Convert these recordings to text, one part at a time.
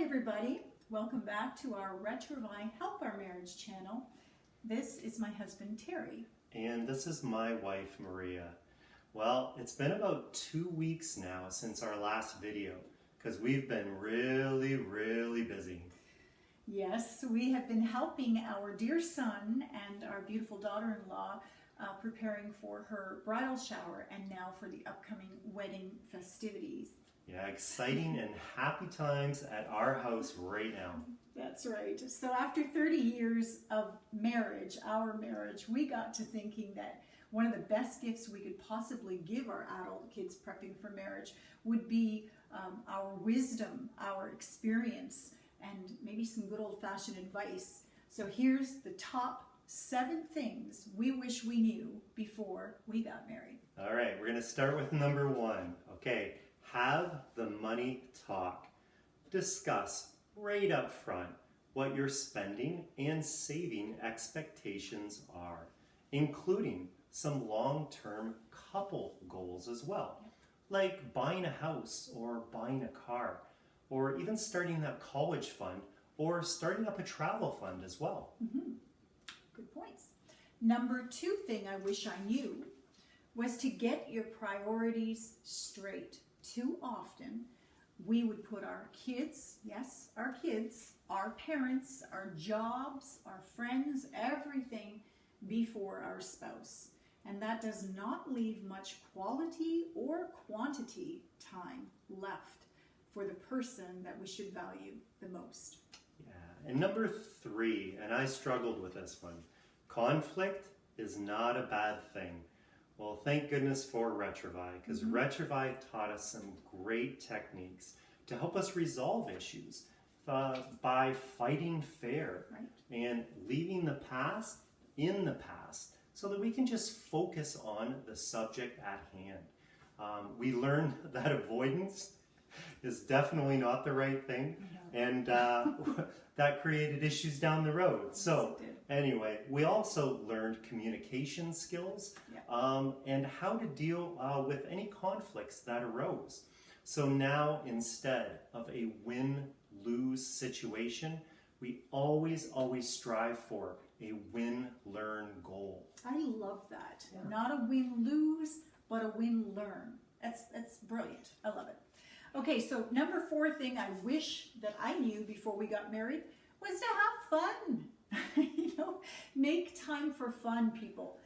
everybody. Welcome back to our Retrouvaille Help Our Marriage channel. This is my husband, Terry. And this is my wife, Maria. Well, it's been about 2 weeks now since our last video because we've been really busy. Yes, we have been helping our dear son and our beautiful daughter-in-law preparing for her bridal shower and now for the upcoming wedding festivities. Yeah, exciting and happy times at our house right now. That's right. So after 30 years of marriage, our marriage, we got to thinking that one of the best gifts we could possibly give our adult kids prepping for marriage would be our wisdom, our experience, and maybe some good old-fashioned advice. So here's the top 7 things we wish we knew before we got married. All right, we're going to start with number 1. Okay, have the money talk. Discuss right up front what your spending and saving expectations are, including some long-term couple goals as well, like buying a house or buying a car, or even starting that college fund or starting up a travel fund as well. Good points. Number 2 thing I wish I knew was to get your priorities straight. Too often, we would put our kids, yes, our kids, our parents, our jobs, our friends, everything before our spouse. And that does not leave much quality or quantity time left for the person that we should value the most. Yeah, and number 3, and I struggled with this one, conflict is not a bad thing. Well, thank goodness for Retrouvaille, because Retrouvaille taught us some great techniques to help us resolve issues by fighting fair and leaving the past in the past so that we can just focus on the subject at hand. We learned that avoidance is definitely not the right thing, and that created issues down the road. So anyway, we also learned communication skills and how to deal with any conflicts that arose. So now, instead of a win-lose situation, we always strive for a win-learn goal. I love that. Yeah. Not a win-lose, but a win-learn. That's brilliant. I love it. Okay, so number 4 thing I wish that I knew before we got married was to have fun. Make time for fun, people.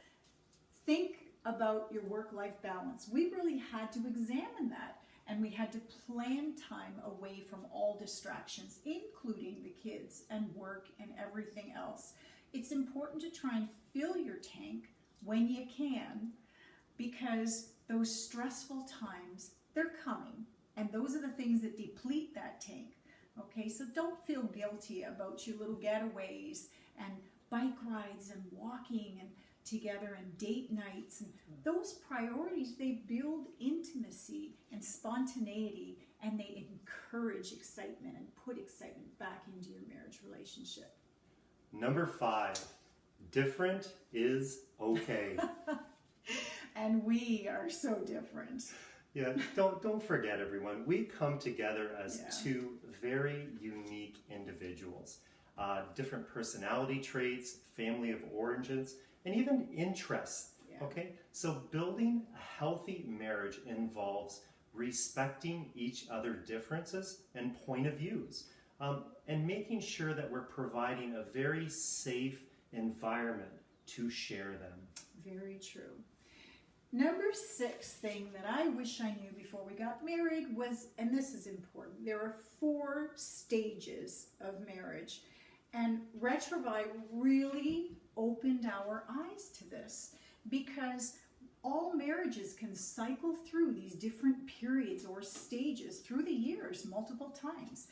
Think about your work-life balance. We really had to examine that, and we had to plan time away from all distractions, including the kids and work and everything else. It's important to try and fill your tank when you can, because those stressful times, they're coming. And those are the things that deplete that tank. Okay, so don't feel guilty about your little getaways and bike rides and walking and together and date nights. And those priorities, they build intimacy and spontaneity, and they encourage excitement and put excitement back into your marriage relationship. Number 5, different is okay. And we are so different. Yeah, don't forget, everyone. We come together as 2 very unique individuals. Different personality traits, family of origins, and even interests. Okay? So building a healthy marriage involves respecting each other's differences and point of views, and making sure that we're providing a very safe environment to share them. Very true. Number 6 thing that I wish I knew before we got married was, and this is important, there are 4 stages of marriage. And Retrouvaille really opened our eyes to this, because all marriages can cycle through these different periods or stages through the years multiple times.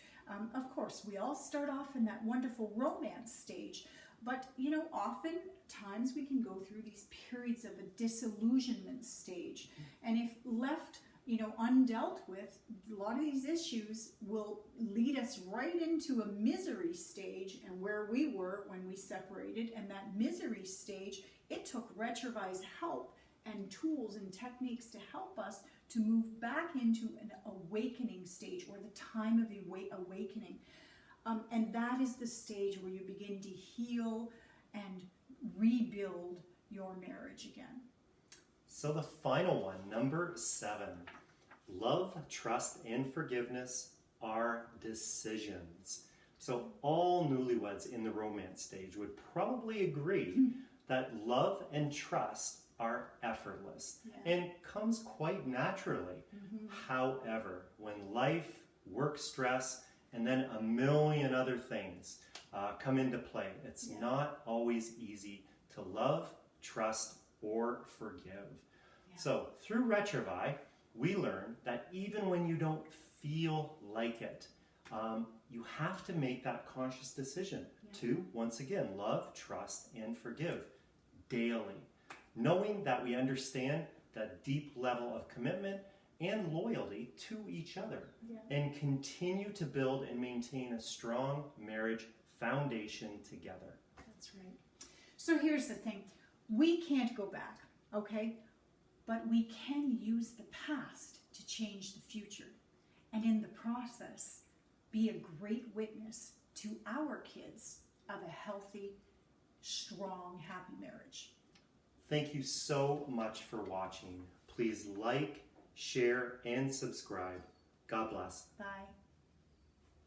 Of course, we all start off in that wonderful romance stage, but oftentimes we can go through these periods of a disillusionment stage. And if left, undealt with, a lot of these issues will lead us right into a misery stage, and where we were when we separated. And that misery stage, it took Retrouvaille's help and tools and techniques to help us to move back into an awakening stage, or the time of awakening. And that is the stage where you begin to heal and rebuild your marriage again. So the final one, number 7. Love, trust, and forgiveness are decisions. So all newlyweds in the romance stage would probably agree that love and trust are effortless and comes quite naturally. However, when life, work stress, and then a million other things come into play, it's not always easy to love, trust, or forgive. So through Retrouvaille, we learn that even when you don't feel like it, you have to make that conscious decision to, once again, love, trust, and forgive daily, knowing that we understand that deep level of commitment and loyalty to each other, and continue to build and maintain a strong marriage foundation together. That's right. So here's the thing. We can't go back, okay? But we can use the past to change the future. And in the process, be a great witness to our kids of a healthy, strong, happy marriage. Thank you so much for watching. Please like, share, and subscribe. God bless. Bye.